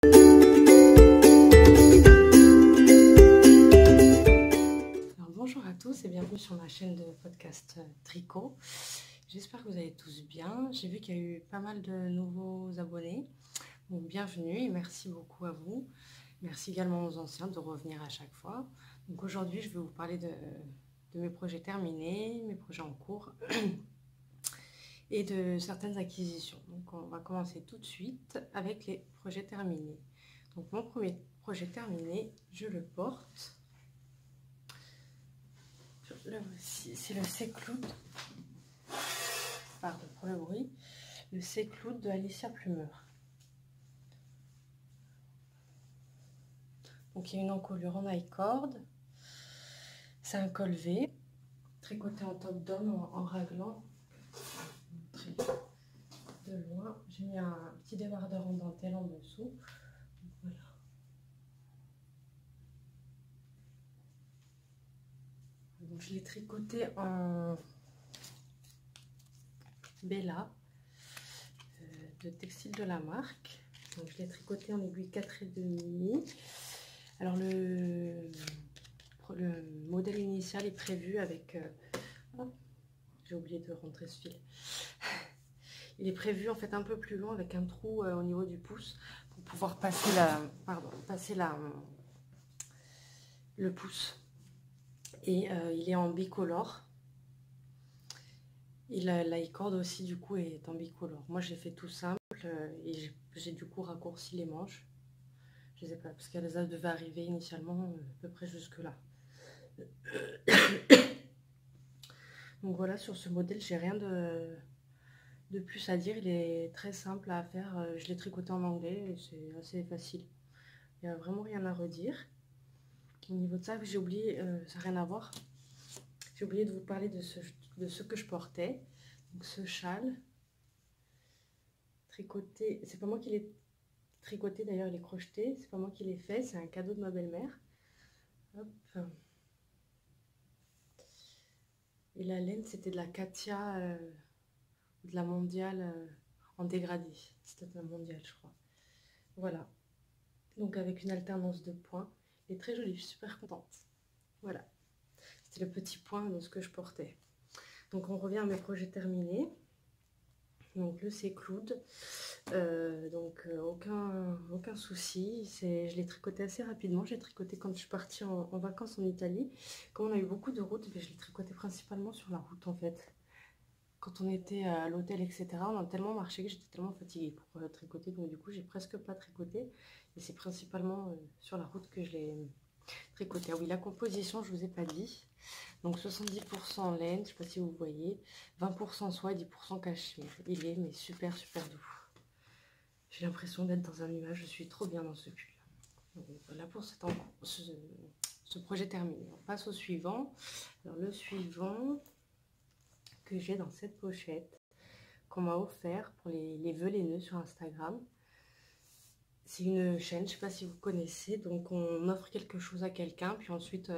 Bonjour à tous et bienvenue sur ma chaîne de podcast tricot. J'espère que vous allez tous bien. J'ai vu qu'il y a eu pas mal de nouveaux abonnés. Donc bienvenue et merci beaucoup à vous. Merci également aux anciens de revenir à chaque fois. Donc aujourd'hui je vais vous parler de mes projets terminés, mes projets en cours et de certaines acquisitions. Donc on va commencer tout de suite avec les projets terminés. Donc mon premier projet terminé, je le porte. Là aussi, c'est le Secloud, pardon pour le bruit, le Secloud de Alicia Plumeur. Donc il y a une encolure en I-cord, c'est un col V, tricoté en top down en raglan. De loin, j'ai mis un petit débardeur en dentelle en dessous. Voilà. Donc je l'ai tricoté en Bella de Textile de la Marque. Donc je l'ai tricoté en aiguille 4,5. Alors le modèle initial est prévu avec oh, j'ai oublié de rentrer ce fil. Il est prévu en fait un peu plus long avec un trou au niveau du pouce pour pouvoir passer le pouce. Et il est en bicolore. Et la I-cord aussi du coup est en bicolore. Moi j'ai fait tout simple et j'ai du coup raccourci les manches. Je sais pas parce qu'elles devaient arriver initialement à peu près jusque là. Donc voilà, sur ce modèle j'ai rien de plus à dire. Il est très simple à faire. Je l'ai tricoté en anglais et c'est assez facile. Il n'y a vraiment rien à redire. Au niveau de ça, j'ai oublié, ça n'a rien à voir. J'ai oublié de vous parler de ce que je portais. Donc ce châle tricoté, c'est pas moi qui l'ai tricoté d'ailleurs, il est crocheté. C'est pas moi qui l'ai fait, c'est un cadeau de ma belle-mère. Hop. Et la laine, c'était de la Katia, de la mondiale en dégradé. C'était de la mondiale, je crois. Voilà. Donc avec une alternance de points. Il est très joli, je suis super contente. Voilà. C'était le petit point de ce que je portais. Donc on revient à mes projets terminés. Donc le Secloud, aucun souci, je l'ai tricoté assez rapidement. J'ai tricoté quand je suis partie en vacances en Italie. Comme on a eu beaucoup de routes, je l'ai tricoté principalement sur la route en fait. Quand on était à l'hôtel, etc., on a tellement marché que j'étais tellement fatiguée pour tricoter. Donc du coup, j'ai presque pas tricoté. Et c'est principalement sur la route que je l'ai tricoté. Ah oui, la composition, je vous ai pas dit. Donc 70% laine, je ne sais pas si vous voyez, 20% soie et 10% cachemire. Il est mais super doux. J'ai l'impression d'être dans un nuage, je suis trop bien dans ce pull. Donc, voilà pour ce projet terminé. On passe au suivant. Alors le suivant que j'ai dans cette pochette, qu'on m'a offert pour les vœux, les nœuds sur Instagram. C'est une chaîne, je ne sais pas si vous connaissez, donc on offre quelque chose à quelqu'un, puis ensuite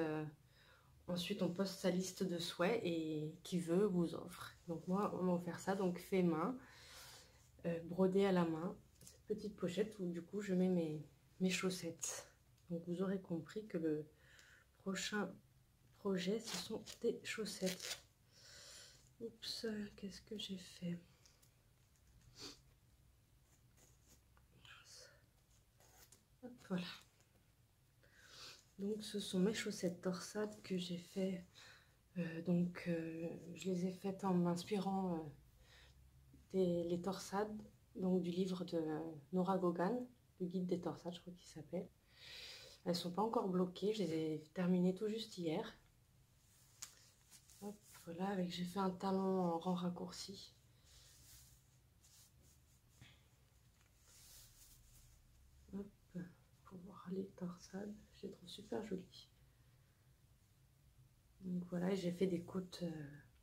on poste sa liste de souhaits et qui veut vous offre. Donc moi, on m'a offert ça, donc fait main, brodé à la main. Cette petite pochette où du coup je mets mes chaussettes. Donc vous aurez compris que le prochain projet, ce sont des chaussettes. Oups, qu'est-ce que j'ai fait? Hop, voilà. Donc ce sont mes chaussettes torsades que j'ai fait. Je les ai faites en m'inspirant les torsades, donc du livre de Nora Gogan, le guide des torsades, je crois qu'il s'appelle. Elles sont pas encore bloquées, je les ai terminées tout juste hier. Hop, voilà, j'ai fait un talon en rang raccourci. Hop, pour voir les torsades, je les trouve super jolies. Donc voilà, j'ai fait des côtes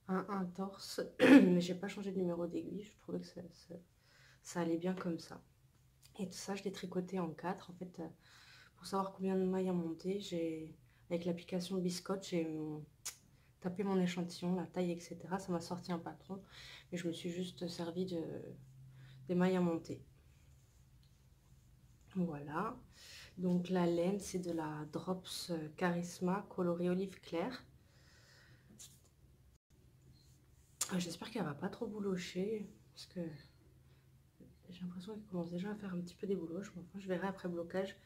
un torse, mais j'ai pas changé de numéro d'aiguille, je trouvais que ça allait bien comme ça. Et tout ça, je l'ai tricoté en 4. En fait, pour savoir combien de mailles à monter, avec l'application Biscotte, j'ai tapé mon échantillon, la taille, etc. Ça m'a sorti un patron, mais je me suis juste servi des mailles à monter. Voilà. Donc la laine, c'est de la Drops Charisma colorée olive clair. J'espère qu'elle va pas trop boulocher, parce que j'ai l'impression qu'elle commence déjà à faire un petit peu des bouloches. Enfin, je verrai après blocage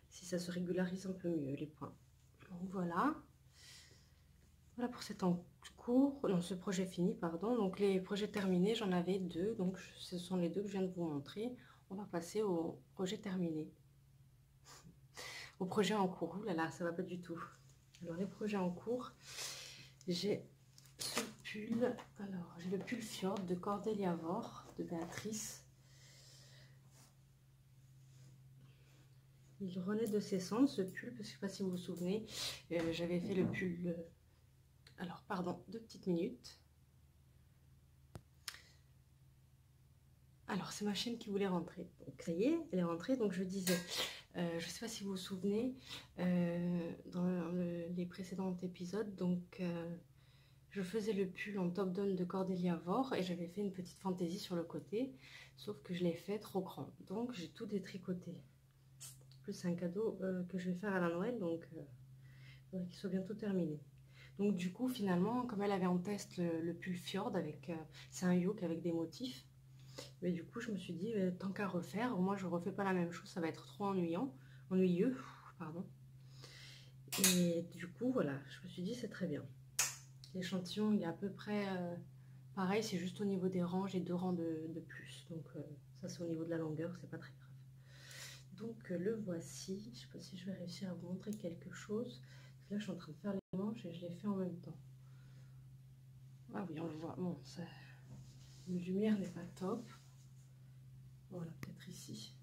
si ça se régularise un peu mieux les points. Donc voilà. Voilà pour cet en cours, non, ce projet fini, pardon. Donc les projets terminés, j'en avais deux, donc ce sont les deux que je viens de vous montrer. On va passer au projet terminé. Au projet en cours. Ouh là là, ça va pas du tout. Alors les projets en cours, j'ai ce pull. Alors j'ai le pull Fjord de Cordelia Vore de Béatrice. Il renaît de ses cendres ce pull, parce que je ne sais pas si vous vous souvenez, j'avais fait le pull. Alors pardon, 2 petites minutes. Alors c'est ma chaîne qui voulait rentrer. Donc ça y est, elle est rentrée. Donc je disais, je ne sais pas si vous vous souvenez, dans les précédents épisodes, donc je faisais le pull en top down de Cordelia Vore et j'avais fait une petite fantaisie sur le côté, sauf que je l'ai fait trop grand. Donc j'ai tout détricoté. Plus c'est un cadeau que je vais faire à la Noël, donc il faudrait qu'il soit bientôt terminé. Donc du coup finalement, comme elle avait en test le pull Fjord, avec c'est un yoke avec des motifs, mais du coup je me suis dit tant qu'à refaire, au moins je refais pas la même chose, ça va être trop ennuyeux, pardon. Et du coup voilà, je me suis dit c'est très bien. L'échantillon il est à peu près pareil, c'est juste au niveau des rangs, j'ai 2 rangs de plus, donc ça c'est au niveau de la longueur, c'est pas très grave. Donc le voici, je sais pas si je vais réussir à vous montrer quelque chose. Là je suis en train de faire les manches et je les fais en même temps. Ah oui, on le voit, bon, ça, la lumière n'est pas top. Voilà, peut-être ici.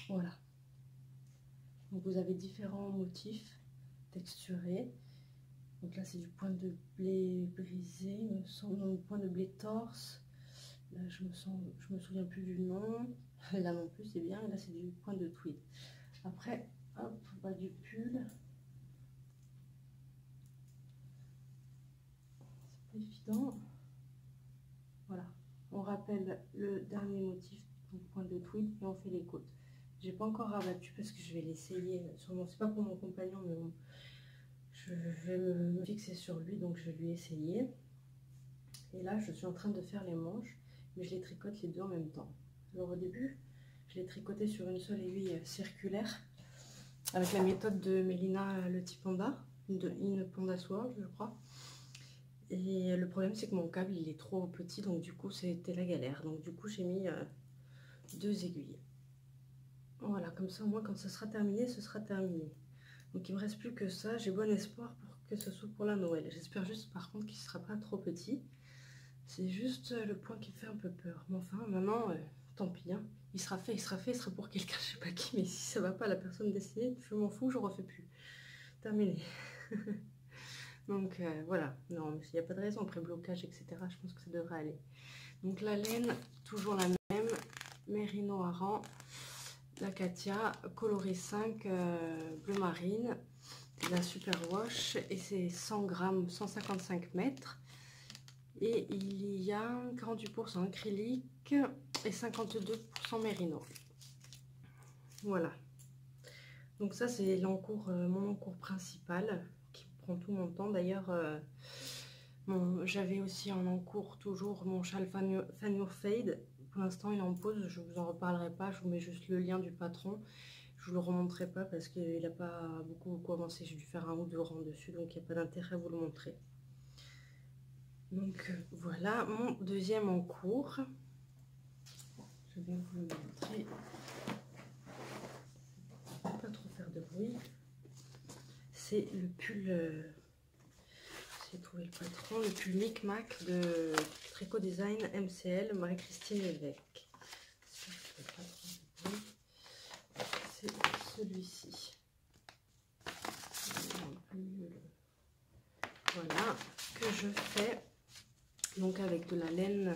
Voilà. Donc vous avez différents motifs texturés. Donc là c'est du point de blé brisé, il me semble, non, point de blé torse. Là je me souviens plus du nom. Là non plus c'est bien, et là c'est du point de tweed. Après, hop, bas du pull. C'est pas évident. Voilà, on rappelle le dernier motif, donc point de tweed, et on fait les côtes. J'ai pas encore rabattu parce que je vais l'essayer. Sûrement, c'est pas pour mon compagnon, mais bon, je vais me fixer sur lui, donc je vais lui essayer. Et là, je suis en train de faire les manches, mais je les tricote les deux en même temps. Alors au début, je les tricotais sur une seule aiguille circulaire, avec la méthode de Mélina Le Petit Panda, une Panda Sword, je crois. Et le problème, c'est que mon câble, il est trop petit, donc du coup, c'était la galère. Donc du coup, j'ai mis 2 aiguilles. Voilà, comme ça, au moins, quand ce sera terminé, ce sera terminé. Donc il me reste plus que ça. J'ai bon espoir pour que ce soit pour la Noël. J'espère juste, par contre, qu'il ne sera pas trop petit. C'est juste le point qui me fait un peu peur. Mais enfin, maintenant, tant pis. Hein. Il sera fait, il sera fait. Il sera pour quelqu'un, je sais pas qui. Mais si ça va pas à la personne destinée, je m'en fous, je refais plus. Terminé. Donc voilà, non, il n'y a pas de raison, après blocage, etc. Je pense que ça devrait aller. Donc la laine, toujours la même, Mérino Aran, la Katia, coloré 5, bleu marine, la super wash, et c'est 100 grammes, 155 mètres. Et il y a 48% acrylique et 52% mérino. Voilà. Donc ça c'est l'encours, mon encours principal qui prend tout mon temps. D'ailleurs, j'avais aussi en encours toujours mon châle Fanure Fade. Pour l'instant il est en pause, je vous en reparlerai pas, je vous mets juste le lien du patron. Je vous le remontrerai pas parce qu'il n'a pas beaucoup avancé, j'ai dû faire 1 ou 2 rangs dessus, donc il n'y a pas d'intérêt à vous le montrer. Donc voilà mon deuxième encours. Je vais vous le montrer. Pas trop faire de bruit. C'est le pull, j'ai trouvé le patron, le pull Micmac de Tricot Design MCL Marie-Christine Lévesque. C'est celui-ci. Voilà, que je fais donc avec de la laine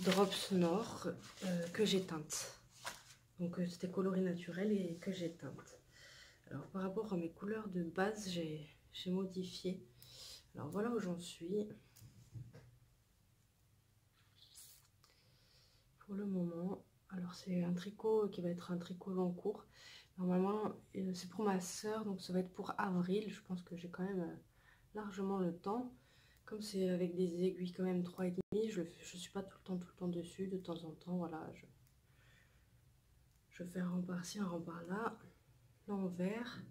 Drops Nord que j'ai teinte. Donc c'était coloré naturel et que j'ai teinte. Alors par rapport à mes couleurs de base, j'ai modifié. Alors voilà où j'en suis. pour le moment. Alors c'est un tricot qui va être un tricot long cours. Normalement c'est pour ma soeur, donc ça va être pour avril. Je pense que j'ai quand même largement le temps. Comme c'est avec des aiguilles quand même 3,5, je suis pas tout le temps dessus. De temps en temps, voilà, je fais un rang par-ci, un rang par-là. L'envers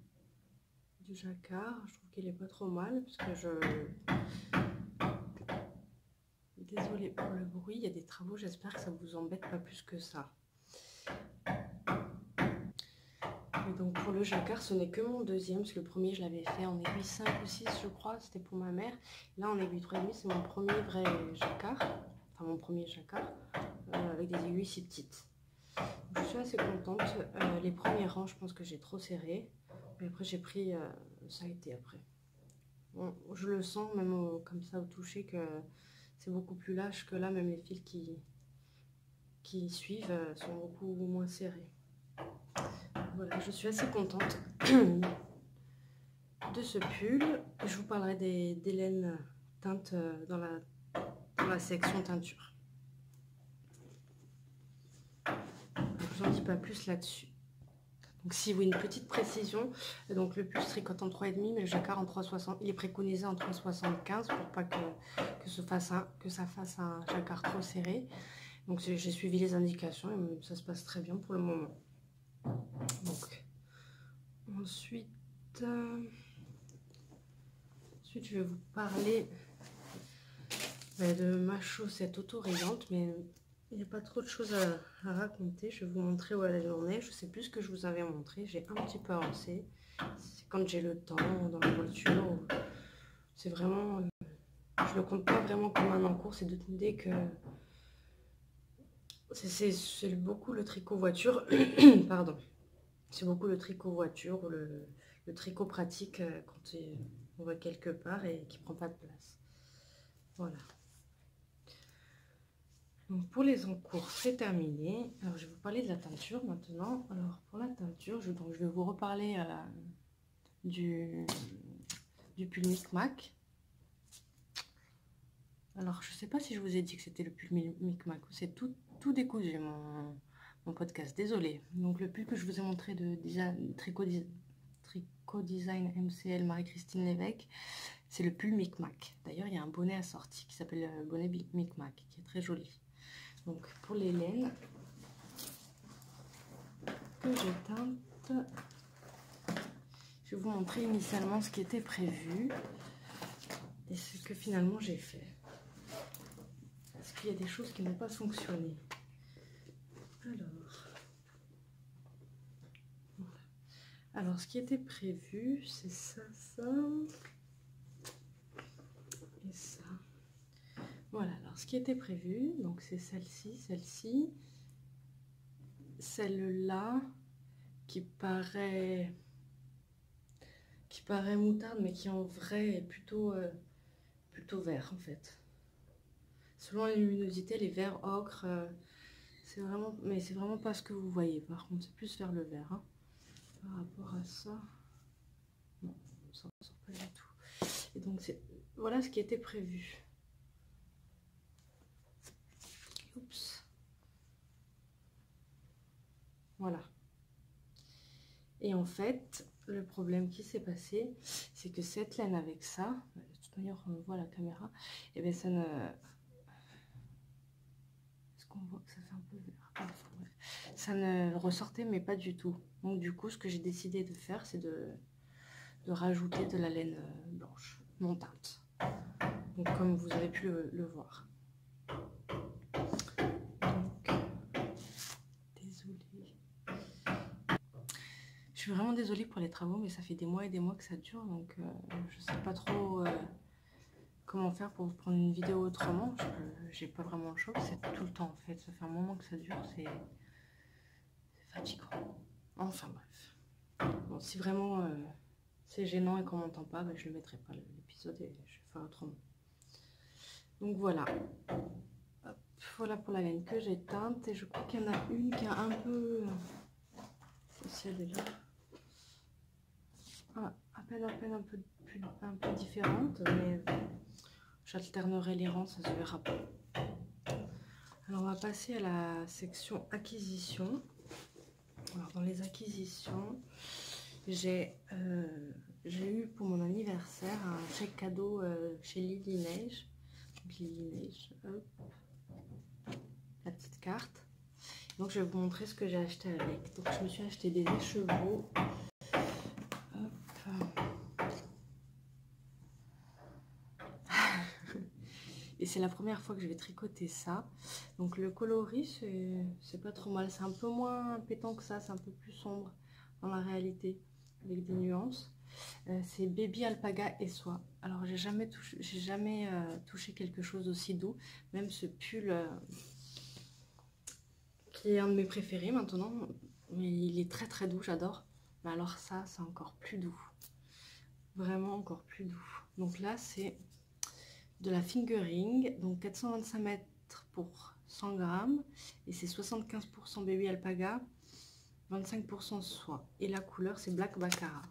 du jacquard, je trouve qu'il est pas trop mal parce que désolée pour le bruit, il y a des travaux, j'espère que ça vous embête pas plus que ça. Et donc pour le jacquard, ce n'est que mon deuxième, parce que le premier je l'avais fait en aiguille 5 ou 6 je crois, c'était pour ma mère. Là en aiguille 3,5 c'est mon premier vrai jacquard, enfin mon premier jacquard, avec des aiguilles si petites. Donc, je suis assez contente. Les premiers rangs je pense que j'ai trop serré, mais après j'ai pris, ça a été après. Bon, je le sens même comme ça au toucher que c'est beaucoup plus lâche que là, même les fils qui suivent sont beaucoup moins serrés. Voilà, je suis assez contente de ce pull. Je vous parlerai des laines teintes dans la section teinture. Je vous en dis pas plus là-dessus. Donc si vous une petite précision, donc le pull se tricote en 3,5 mais le jacquard en 3,60. Il est préconisé en 3,75 pour pas que ça fasse un jacquard trop serré. Donc j'ai suivi les indications et ça se passe très bien pour le moment. Donc ensuite je vais vous parler de ma chaussette autorayante, mais il n'y a pas trop de choses à raconter. Je vais vous montrer où elle en est. Je sais plus ce que je vous avais montré. J'ai un petit peu avancé. C'est quand j'ai le temps dans la voiture. C'est vraiment... je ne compte pas vraiment comme un encours. C'est dès que... C'est beaucoup le tricot voiture. Pardon. C'est beaucoup le tricot voiture ou le tricot pratique quand on va quelque part et qui prend pas de place. Voilà. Donc pour les encours, c'est terminé. Alors je vais vous parler de la teinture maintenant. Alors pour la teinture, je vais vous reparler du pull Micmac. Alors je sais pas si je vous ai dit que c'était le pull Micmac. C'est tout décousu mon podcast, désolé. Donc le pull que je vous ai montré de Tricot Design MCL Marie-Christine Lévesque, c'est le pull Micmac. D'ailleurs il y a un bonnet assorti qui s'appelle le bonnet Micmac, qui est très joli. Donc pour les laines que j'ai teintes, je vais vous montrer initialement ce qui était prévu et ce que finalement j'ai fait. Parce qu'il y a des choses qui n'ont pas fonctionné. Alors ce qui était prévu, c'est ça et ça. Voilà, alors ce qui était prévu, donc c'est celle-ci, celle-là qui paraît moutarde, mais qui en vrai est plutôt vert en fait. Selon la luminosité, les verts ocre, c'est vraiment pas ce que vous voyez. Par contre, c'est plus vers le vert. Hein. Par rapport à ça, non, ça ne sort pas du tout. Et donc voilà ce qui était prévu. Oups. Voilà. Et en fait, le problème qui s'est passé, c'est que cette laine avec ça, de toute manière on voit la caméra, et bien ça ne... Est-ce qu'on voit que ça fait un peu vert? Enfin, bref. Ça ne ressortait mais pas du tout. Donc du coup, ce que j'ai décidé de faire, c'est de rajouter de la laine blanche, non teinte. Donc comme vous avez pu le voir. Je suis vraiment désolée pour les travaux, mais ça fait des mois et des mois que ça dure, donc je sais pas trop comment faire pour vous prendre une vidéo autrement. J'ai pas vraiment le choix, c'est tout le temps en fait. Ça fait un moment que ça dure, c'est fatigant. Enfin bref. Bon, si vraiment c'est gênant et qu'on m'entend pas, ben, je ne mettrai pas l'épisode et je vais faire autrement. Donc voilà. Hop, voilà pour la laine que j'ai teinte, et je crois qu'il y en a une qui a un peu... Si elle est là. Ah, à peine un peu différente, mais j'alternerai les rangs, ça se verra pas. Alors on va passer à la section acquisition. Alors, dans les acquisitions, j'ai eu pour mon anniversaire un chèque cadeau chez Lily Neige. Donc, Lily Neige, hop, la petite carte. Donc, je vais vous montrer ce que j'ai acheté avec. Donc, je me suis acheté des écheveaux. Et c'est la première fois que je vais tricoter ça. Donc le coloris, c'est pas trop mal. C'est un peu moins pétant que ça, c'est un peu plus sombre dans la réalité, avec des nuances. C'est Baby Alpaga et Soie. Alors j'ai jamais touché quelque chose d'aussi doux. Même ce pull qui est un de mes préférés maintenant. Mais il est très très doux, j'adore. Mais alors ça, c'est encore plus doux. Vraiment encore plus doux. Donc là, c'est de la fingering, donc 425 mètres pour 100 grammes, et c'est 75% Baby Alpaga, 25% soie. Et la couleur, c'est Black Baccarat.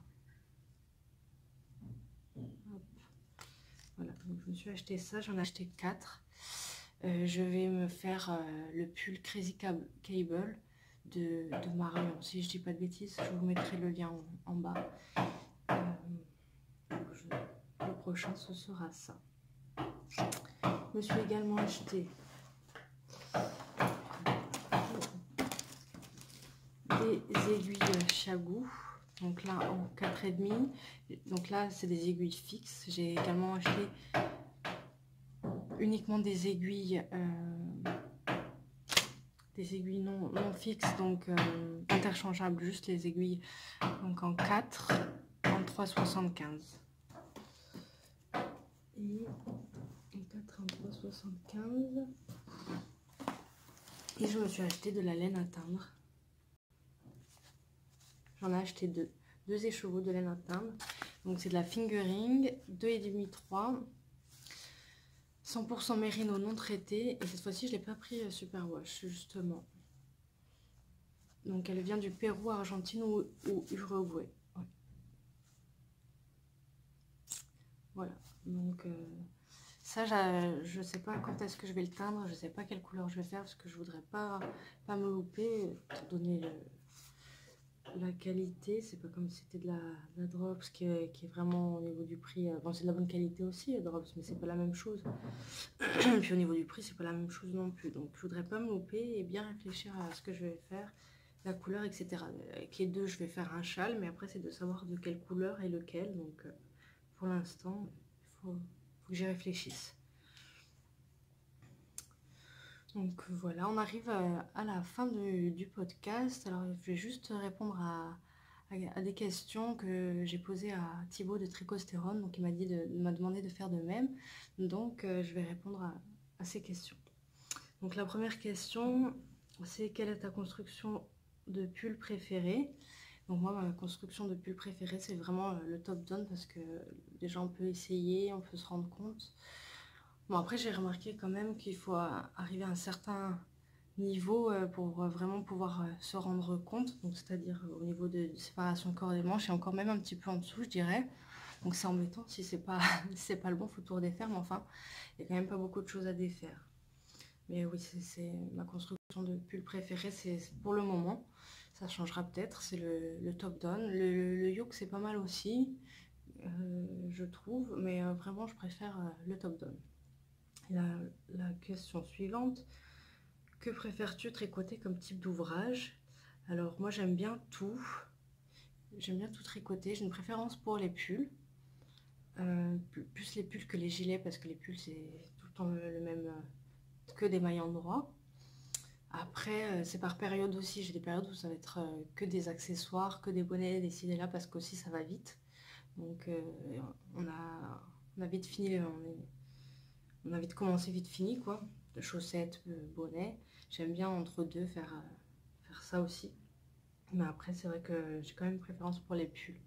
Voilà, donc je me suis acheté ça, j'en ai acheté 4. Je vais me faire le pull Crazy Cable de Marion. Si je dis pas de bêtises, je vous mettrai le lien en bas. Le prochain, ce sera ça. Je me suis également acheté des aiguilles Chagou, donc là en 4,5. Donc là, c'est des aiguilles fixes. J'ai également acheté uniquement des aiguilles non fixes, donc interchangeables, juste les aiguilles donc en 4, en 3,75. Et 4 en 3,75. Et je me suis acheté de la laine à teindre. J'en ai acheté deux écheveaux de laine à teindre. Donc c'est de la fingering, 2,5-3. 100% mérino non traité. Et cette fois-ci, je ne l'ai pas pris Superwash, justement. Donc elle vient du Pérou, Argentine ou Uruguay. Ouais. Voilà. Donc ça, je ne sais pas quand est-ce que je vais le teindre. Je ne sais pas quelle couleur je vais faire parce que je ne voudrais pas me louper. Pour donner la qualité, c'est pas comme si c'était de la Drops qui est vraiment au niveau du prix. Bon, c'est de la bonne qualité aussi, la Drops, mais c'est pas la même chose. Puis au niveau du prix, c'est pas la même chose non plus. Donc je voudrais pas me louper et bien réfléchir à ce que je vais faire, la couleur, etc. Avec les deux, je vais faire un châle, mais après, c'est de savoir de quelle couleur et lequel. Donc pour l'instant, il faut que j'y réfléchisse. Donc voilà, on arrive à la fin du podcast. Alors je vais juste répondre à des questions que j'ai posées à Thibaut de Tricostérone. Donc il m'a demandé de faire de même. Donc je vais répondre à ces questions. Donc la première question, c'est quelle est ta construction de pull préférée? Donc moi, ma construction de pull préférée, c'est vraiment le top down parce que déjà on peut essayer, on peut se rendre compte. Bon, après, j'ai remarqué quand même qu'il faut arriver à un certain niveau pour vraiment pouvoir se rendre compte. Donc, c'est-à-dire au niveau de séparation corps des manches et encore même un petit peu en dessous, je dirais. Donc, c'est embêtant si c'est pas, si c'est pas le bon, il faut tout redéfaire. Mais enfin, il n'y a quand même pas beaucoup de choses à défaire. Mais oui, c'est ma construction de pull préférée, c'est pour le moment. Ça changera peut-être, c'est le top down. Le yoke, c'est pas mal aussi, je trouve. Mais vraiment, je préfère le top down. La question suivante, que préfères-tu tricoter comme type d'ouvrage? Alors moi j'aime bien tout tricoter, j'ai une préférence pour les pulls, plus les pulls que les gilets parce que les pulls c'est tout le temps le même, que des mailles endroit. Après c'est par période aussi, j'ai des périodes où ça va être que des accessoires, que des bonnets, des ci, des là parce qu'aussi ça va vite. Donc on a vite fini, on a vite commencé, vite fini, quoi. De chaussettes, bonnet. J'aime bien entre deux faire ça aussi. Mais après, c'est vrai que j'ai quand même une préférence pour les pulls.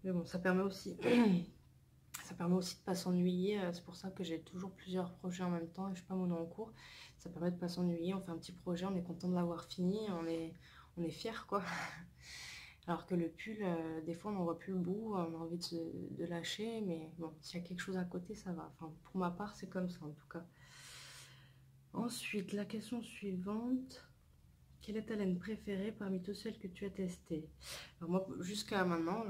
Mais bon, ça permet aussi, ça permet aussi de pas s'ennuyer. C'est pour ça que j'ai toujours plusieurs projets en même temps et je suis pas mono en cours. Ça permet de pas s'ennuyer. On fait un petit projet, on est content de l'avoir fini, on est fier, quoi. Alors que le pull, des fois on n'en voit plus le bout, on a envie de lâcher, mais bon, s'il y a quelque chose à côté, ça va. Enfin, pour ma part, c'est comme ça en tout cas. Ensuite, la question suivante. Quelle est ta laine préférée parmi toutes celles que tu as testées? Alors moi, jusqu'à maintenant,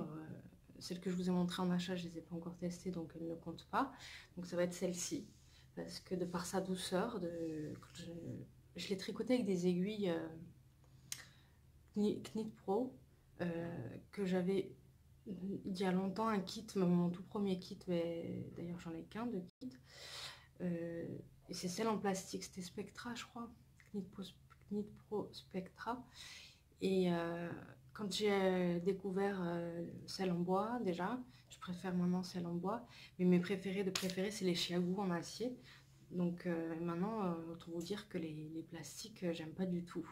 celles que je vous ai montrées en achat, je ne les ai pas encore testées, donc elles ne comptent pas. Donc ça va être celle-ci. Parce que de par sa douceur, je l'ai tricotée avec des aiguilles Knit Pro, que j'avais il y a longtemps un kit, mon tout premier kit, mais d'ailleurs j'en ai qu'un de kit. Et c'est celle en plastique, c'était Spectra je crois, Knit Pro Spectra. Et quand j'ai découvert celle en bois déjà, je préfère maintenant celle en bois, mais mes préférés de préférés c'est les Chiago en acier. Donc maintenant, autant vous dire que les plastiques, j'aime pas du tout.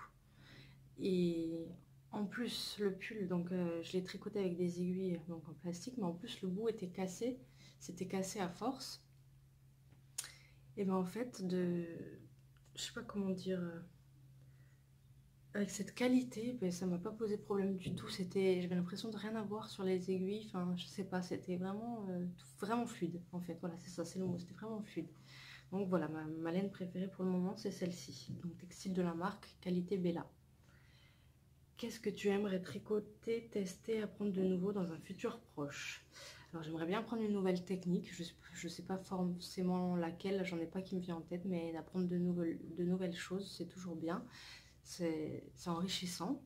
Et en plus, le pull, donc je l'ai tricoté avec des aiguilles donc en plastique, mais en plus le bout était cassé, c'était cassé à force. Et ben en fait, je sais pas comment dire, avec cette qualité, ben, ça m'a pas posé de problème du tout. J'avais l'impression de rien avoir sur les aiguilles, enfin je sais pas, c'était vraiment, vraiment fluide en fait. Voilà, c'est ça, c'est le mot, c'était vraiment fluide. Donc voilà, ma laine préférée pour le moment, c'est celle-ci. Donc textile de la marque Qualité Bella. Qu'est-ce que tu aimerais tricoter, tester, apprendre de nouveau dans un futur proche? Alors j'aimerais bien apprendre une nouvelle technique, je ne sais pas forcément laquelle, j'en ai pas qui me vient en tête, mais d'apprendre de nouvelles choses, c'est toujours bien, c'est enrichissant.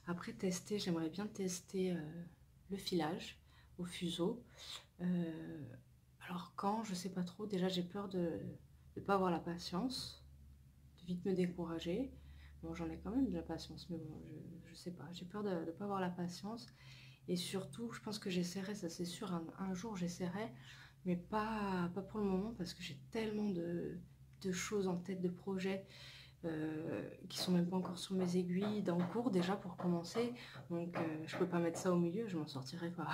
Après tester, j'aimerais bien tester le filage au fuseau. Alors quand, je sais pas trop, déjà j'ai peur de ne pas avoir la patience, de vite me décourager. Bon, j'en ai quand même de la patience, mais bon, je sais pas. J'ai peur de ne pas avoir la patience. Et surtout, je pense que j'essaierai, ça c'est sûr, un jour j'essaierai, mais pas pour le moment, parce que j'ai tellement de choses en tête, de projets qui sont même pas encore sur mes aiguilles, d'en cours déjà pour commencer. Donc je peux pas mettre ça au milieu, je m'en sortirai pas.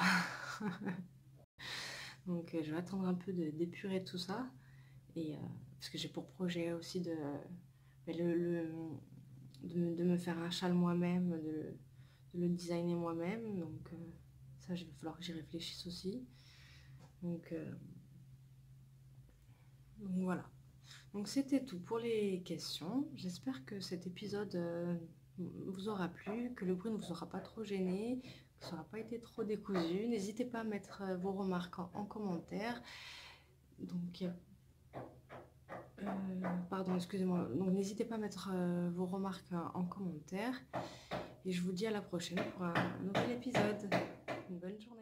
Donc je vais attendre un peu d'épurer tout ça. Et, parce que j'ai pour projet aussi ben, de me faire un châle moi-même, de le designer moi-même. Donc ça, il va falloir que j'y réfléchisse aussi. Donc voilà. Donc c'était tout pour les questions. J'espère que cet épisode vous aura plu, que le bruit ne vous aura pas trop gêné, que ça n'aura pas été trop décousu. N'hésitez pas à mettre vos remarques en commentaire. Donc pardon, excusez-moi. Donc n'hésitez pas à mettre vos remarques en commentaire. Et je vous dis à la prochaine pour un nouvel épisode. Une bonne journée.